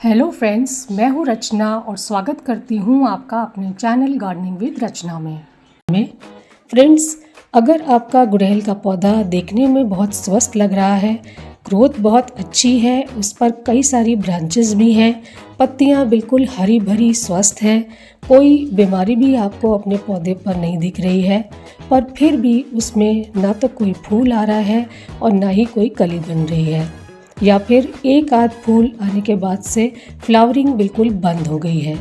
Hello friends, मैं हूँ रचना और स्वागत करती हूँ आपका अपने चैनल गार्डनिंग विद रचना में। फ्रेंड्स, अगर आपका गुड़हल का पौधा देखने में बहुत स्वस्थ लग रहा है, ग्रोथ बहुत अच्छी है, उस पर कई सारी ब्रांचेस भी हैं, पत्तियाँ बिल्कुल हरी भरी स्वस्थ हैं, कोई बीमारी भी आपको अपने पौधे पर नहीं दिख रही है, पर फिर भी उसमें ना तो कोई फूल आ रहा है और ना ही कोई कली बन रही है, या फिर एक आध फूल आने के बाद से फ्लावरिंग बिल्कुल बंद हो गई है,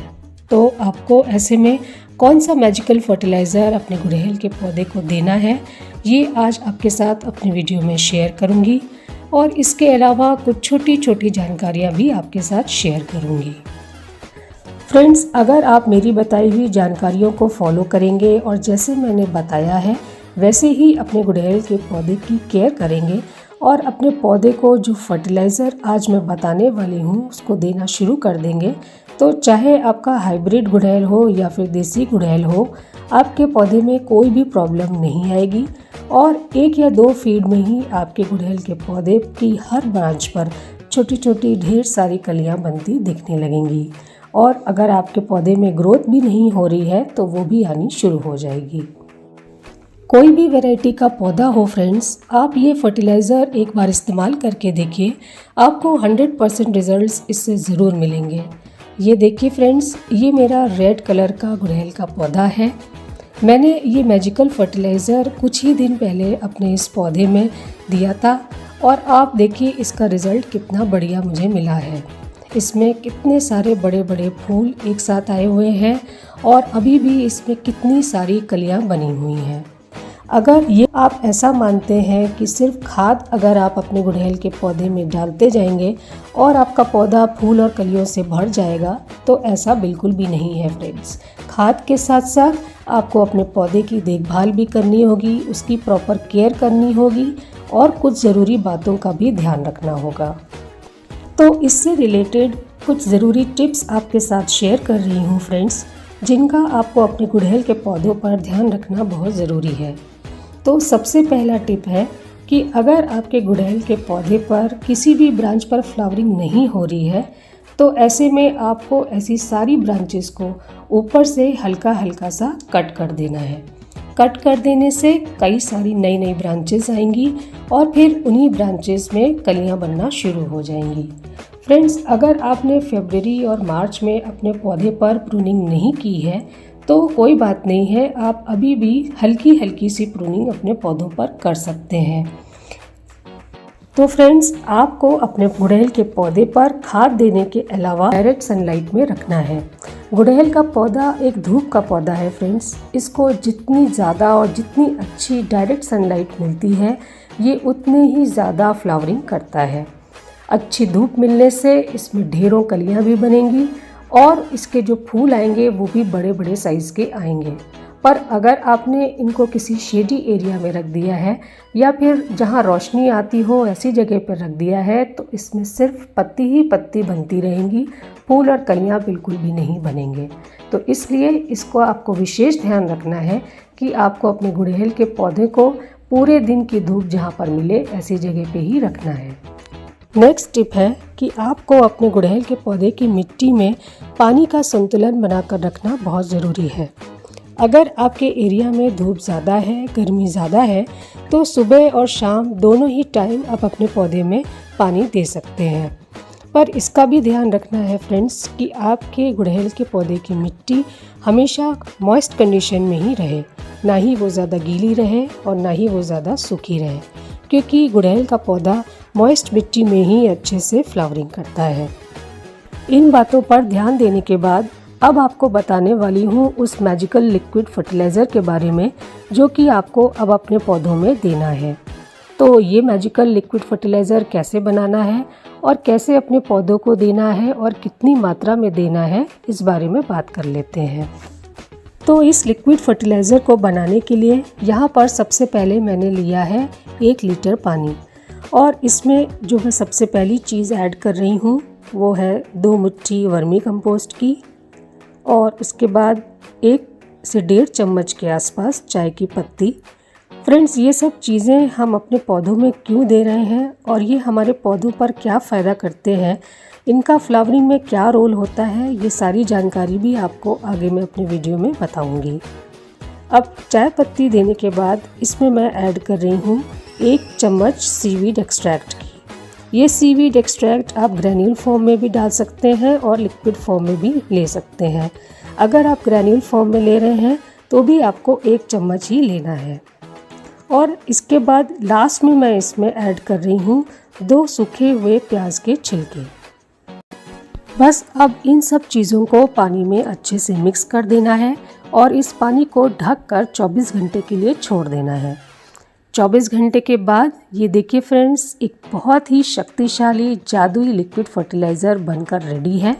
तो आपको ऐसे में कौन सा मैजिकल फर्टिलाइज़र अपने गुड़हल के पौधे को देना है, ये आज आपके साथ अपने वीडियो में शेयर करूंगी और इसके अलावा कुछ छोटी छोटी जानकारियां भी आपके साथ शेयर करूंगी। फ्रेंड्स, अगर आप मेरी बताई हुई जानकारियों को फॉलो करेंगे और जैसे मैंने बताया है वैसे ही अपने गुड़हल के पौधे की केयर करेंगे और अपने पौधे को जो फर्टिलाइज़र आज मैं बताने वाली हूँ उसको देना शुरू कर देंगे, तो चाहे आपका हाइब्रिड गुड़हल हो या फिर देसी गुड़हल हो, आपके पौधे में कोई भी प्रॉब्लम नहीं आएगी और 1 या 2 फीड में ही आपके गुड़हल के पौधे की हर ब्रांच पर छोटी छोटी ढेर सारी कलियाँ बनती दिखने लगेंगी और अगर आपके पौधे में ग्रोथ भी नहीं हो रही है तो वो भी आनी शुरू हो जाएगी। कोई भी वैरायटी का पौधा हो फ्रेंड्स, आप ये फर्टिलाइज़र एक बार इस्तेमाल करके देखिए, आपको 100% रिजल्ट्स इससे ज़रूर मिलेंगे। ये देखिए फ्रेंड्स, ये मेरा रेड कलर का गुड़हल का पौधा है। मैंने ये मैजिकल फर्टिलाइज़र कुछ ही दिन पहले अपने इस पौधे में दिया था और आप देखिए इसका रिज़ल्ट कितना बढ़िया मुझे मिला है। इसमें कितने सारे बड़े बड़े फूल एक साथ आए हुए हैं और अभी भी इसमें कितनी सारी कलियाँ बनी हुई हैं। अगर ये आप ऐसा मानते हैं कि सिर्फ खाद अगर आप अपने गुड़हल के पौधे में डालते जाएंगे और आपका पौधा फूल और कलियों से भर जाएगा, तो ऐसा बिल्कुल भी नहीं है फ्रेंड्स। खाद के साथ साथ आपको अपने पौधे की देखभाल भी करनी होगी, उसकी प्रॉपर केयर करनी होगी और कुछ ज़रूरी बातों का भी ध्यान रखना होगा। तो इससे रिलेटेड कुछ ज़रूरी टिप्स आपके साथ शेयर कर रही हूँ फ्रेंड्स, जिनका आपको अपने गुड़हल के पौधों पर ध्यान रखना बहुत ज़रूरी है। तो सबसे पहला टिप है कि अगर आपके गुड़हल के पौधे पर किसी भी ब्रांच पर फ्लावरिंग नहीं हो रही है, तो ऐसे में आपको ऐसी सारी ब्रांचेस को ऊपर से हल्का हल्का सा कट कर देना है। कट कर देने से कई सारी नई नई ब्रांचेस आएंगी और फिर उन्हीं ब्रांचेस में कलियां बनना शुरू हो जाएंगी। फ्रेंड्स, अगर आपने फरवरी और मार्च में अपने पौधे पर प्रूनिंग नहीं की है तो कोई बात नहीं है, आप अभी भी हल्की हल्की सी प्रूनिंग अपने पौधों पर कर सकते हैं। तो फ्रेंड्स, आपको अपने गुड़हल के पौधे पर खाद देने के अलावा डायरेक्ट सनलाइट में रखना है। गुड़हल का पौधा एक धूप का पौधा है फ्रेंड्स, इसको जितनी ज़्यादा और जितनी अच्छी डायरेक्ट सनलाइट मिलती है, ये उतने ही ज़्यादा फ्लावरिंग करता है। अच्छी धूप मिलने से इसमें ढेरों कलियाँ भी बनेंगी और इसके जो फूल आएंगे वो भी बड़े बड़े साइज़ के आएंगे। पर अगर आपने इनको किसी शेडी एरिया में रख दिया है या फिर जहाँ रोशनी आती हो ऐसी जगह पर रख दिया है, तो इसमें सिर्फ पत्ती ही पत्ती बनती रहेंगी, फूल और कलियाँ बिल्कुल भी नहीं बनेंगे। तो इसलिए इसको आपको विशेष ध्यान रखना है कि आपको अपने गुड़हल के पौधे को पूरे दिन की धूप जहाँ पर मिले ऐसी जगह पर ही रखना है। नेक्स्ट टिप है कि आपको अपने गुड़हल के पौधे की मिट्टी में पानी का संतुलन बनाकर रखना बहुत ज़रूरी है। अगर आपके एरिया में धूप ज़्यादा है, गर्मी ज़्यादा है, तो सुबह और शाम दोनों ही टाइम आप अपने पौधे में पानी दे सकते हैं। पर इसका भी ध्यान रखना है फ्रेंड्स कि आपके गुड़हल के पौधे की मिट्टी हमेशा मॉइस्ट कंडीशन में ही रहे, ना ही वो ज़्यादा गीली रहे और ना ही वो ज़्यादा सूखी रहे, क्योंकि गुड़हल का पौधा मॉइस्ट मिट्टी में ही अच्छे से फ्लावरिंग करता है। इन बातों पर ध्यान देने के बाद अब आपको बताने वाली हूँ उस मैजिकल लिक्विड फर्टिलाइज़र के बारे में जो कि आपको अब अपने पौधों में देना है। तो ये मैजिकल लिक्विड फर्टिलाइज़र कैसे बनाना है और कैसे अपने पौधों को देना है और कितनी मात्रा में देना है, इस बारे में बात कर लेते हैं। तो इस लिक्विड फर्टिलाइज़र को बनाने के लिए यहाँ पर सबसे पहले मैंने लिया है 1 लीटर पानी और इसमें जो मैं सबसे पहली चीज़ ऐड कर रही हूँ वो है 2 मुट्ठी वर्मी कंपोस्ट की और उसके बाद 1 से 1.5 चम्मच के आसपास चाय की पत्ती फ्रेंड्स, ये सब चीज़ें हम अपने पौधों में क्यों दे रहे हैं और ये हमारे पौधों पर क्या फ़ायदा करते हैं, इनका फ्लावरिंग में क्या रोल होता है, ये सारी जानकारी भी आपको आगे मैं अपने वीडियो में बताऊंगी। अब चाय पत्ती देने के बाद इसमें मैं ऐड कर रही हूँ 1 चम्मच सीवीड एक्सट्रैक्ट की। ये सीवीड एक्सट्रैक्ट आप ग्रैन्यूल फॉर्म में भी डाल सकते हैं और लिक्विड फॉर्म में भी ले सकते हैं। अगर आप ग्रैन्यूल फॉर्म में ले रहे हैं तो भी आपको 1 चम्मच ही लेना है। और इसके बाद लास्ट में मैं इसमें ऐड कर रही हूँ 2 सूखे हुए प्याज के छिलके। बस अब इन सब चीज़ों को पानी में अच्छे से मिक्स कर देना है और इस पानी को ढककर 24 घंटे के लिए छोड़ देना है। 24 घंटे के बाद ये देखिए फ्रेंड्स, एक बहुत ही शक्तिशाली जादुई लिक्विड फर्टिलाइज़र बनकर रेडी है।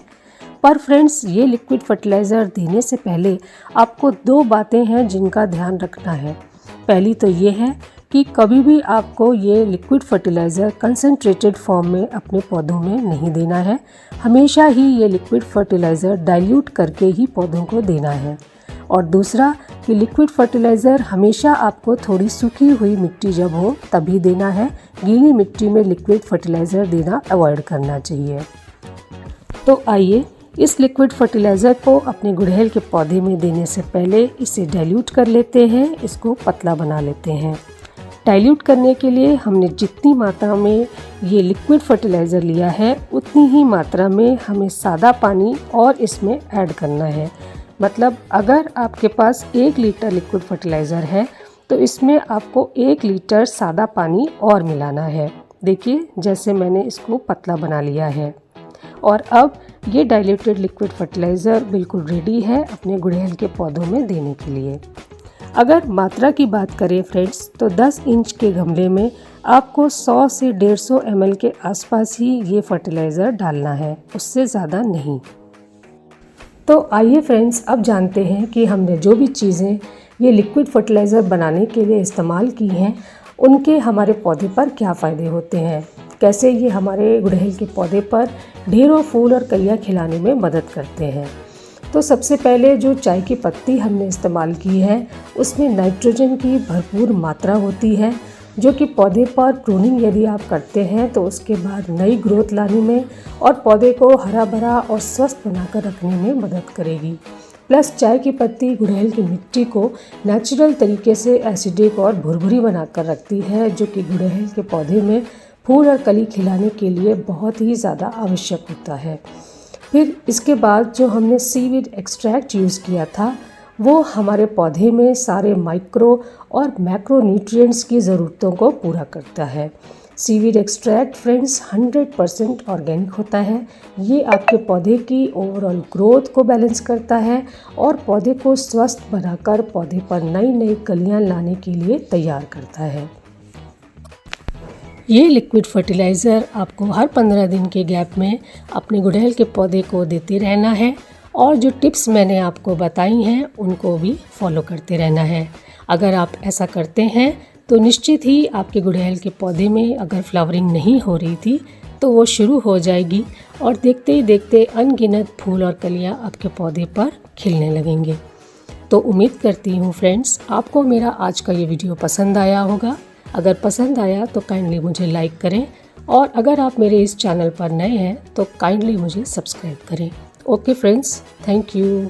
पर फ्रेंड्स, ये लिक्विड फर्टिलाइज़र देने से पहले आपको 2 बातें हैं जिनका ध्यान रखना है। पहली तो ये है कि कभी भी आपको ये लिक्विड फर्टिलाइज़र कंसंट्रेटेड फॉर्म में अपने पौधों में नहीं देना है। हमेशा ही ये लिक्विड फर्टिलाइज़र डाइल्यूट करके ही पौधों को देना है। और दूसरा कि लिक्विड फर्टिलाइज़र हमेशा आपको थोड़ी सूखी हुई मिट्टी जब हो तभी देना है। गीली मिट्टी में लिक्विड फर्टिलाइज़र देना अवॉइड करना चाहिए। तो आइए इस लिक्विड फर्टिलाइज़र को अपने गुड़हल के पौधे में देने से पहले इसे डाइल्यूट कर लेते हैं, इसको पतला बना लेते हैं। डाइल्यूट करने के लिए हमने जितनी मात्रा में ये लिक्विड फर्टिलाइज़र लिया है उतनी ही मात्रा में हमें सादा पानी और इसमें ऐड करना है। मतलब अगर आपके पास 1 लीटर लिक्विड फर्टिलाइज़र है तो इसमें आपको 1 लीटर सादा पानी और मिलाना है। देखिए जैसे मैंने इसको पतला बना लिया है। और अब ये डाइल्यूटेड लिक्विड फर्टिलाइज़र बिल्कुल रेडी है अपने गुड़हल के पौधों में देने के लिए। अगर मात्रा की बात करें फ्रेंड्स, तो 10 इंच के गमले में आपको 100 से 150 ml के आसपास ही ये फर्टिलाइज़र डालना है, उससे ज़्यादा नहीं। तो आइए फ्रेंड्स, अब जानते हैं कि हमने जो भी चीज़ें ये लिक्विड फर्टिलाइज़र बनाने के लिए इस्तेमाल की हैं उनके हमारे पौधे पर क्या फ़ायदे होते हैं, कैसे ये हमारे गुड़हल के पौधे पर ढेरों फूल और कलियाँ खिलाने में मदद करते हैं। तो सबसे पहले जो चाय की पत्ती हमने इस्तेमाल की है उसमें नाइट्रोजन की भरपूर मात्रा होती है, जो कि पौधे पर प्रूनिंग यदि आप करते हैं तो उसके बाद नई ग्रोथ लाने में और पौधे को हरा भरा और स्वस्थ बनाकर रखने में मदद करेगी। प्लस चाय की पत्ती गुड़हल की मिट्टी को नेचुरल तरीके से एसिडिक और भुरभुरी बनाकर रखती है, जो कि गुड़हल के पौधे में फूल और कली खिलाने के लिए बहुत ही ज़्यादा आवश्यक होता है। फिर इसके बाद जो हमने सीवीड एक्सट्रैक्ट यूज़ किया था वो हमारे पौधे में सारे माइक्रो और मैक्रो न्यूट्रिएंट्स की ज़रूरतों को पूरा करता है। सीवीड एक्सट्रैक्ट फ्रेंड्स 100% ऑर्गेनिक होता है। ये आपके पौधे की ओवरऑल ग्रोथ को बैलेंस करता है और पौधे को स्वस्थ बनाकर पौधे पर नई नई कलियां लाने के लिए तैयार करता है। ये लिक्विड फर्टिलाइज़र आपको हर 15 दिन के गैप में अपने गुड़हल के पौधे को देते रहना है और जो टिप्स मैंने आपको बताई हैं उनको भी फॉलो करते रहना है। अगर आप ऐसा करते हैं तो निश्चित ही आपके गुड़हल के पौधे में अगर फ्लावरिंग नहीं हो रही थी तो वो शुरू हो जाएगी और देखते ही देखते अनगिनत फूल और कलियाँ आपके पौधे पर खिलने लगेंगे। तो उम्मीद करती हूँ फ्रेंड्स आपको मेरा आज का ये वीडियो पसंद आया होगा। अगर पसंद आया तो काइंडली मुझे लाइक करें और अगर आप मेरे इस चैनल पर नए हैं तो काइंडली मुझे सब्सक्राइब करें। Okay friends, thank you.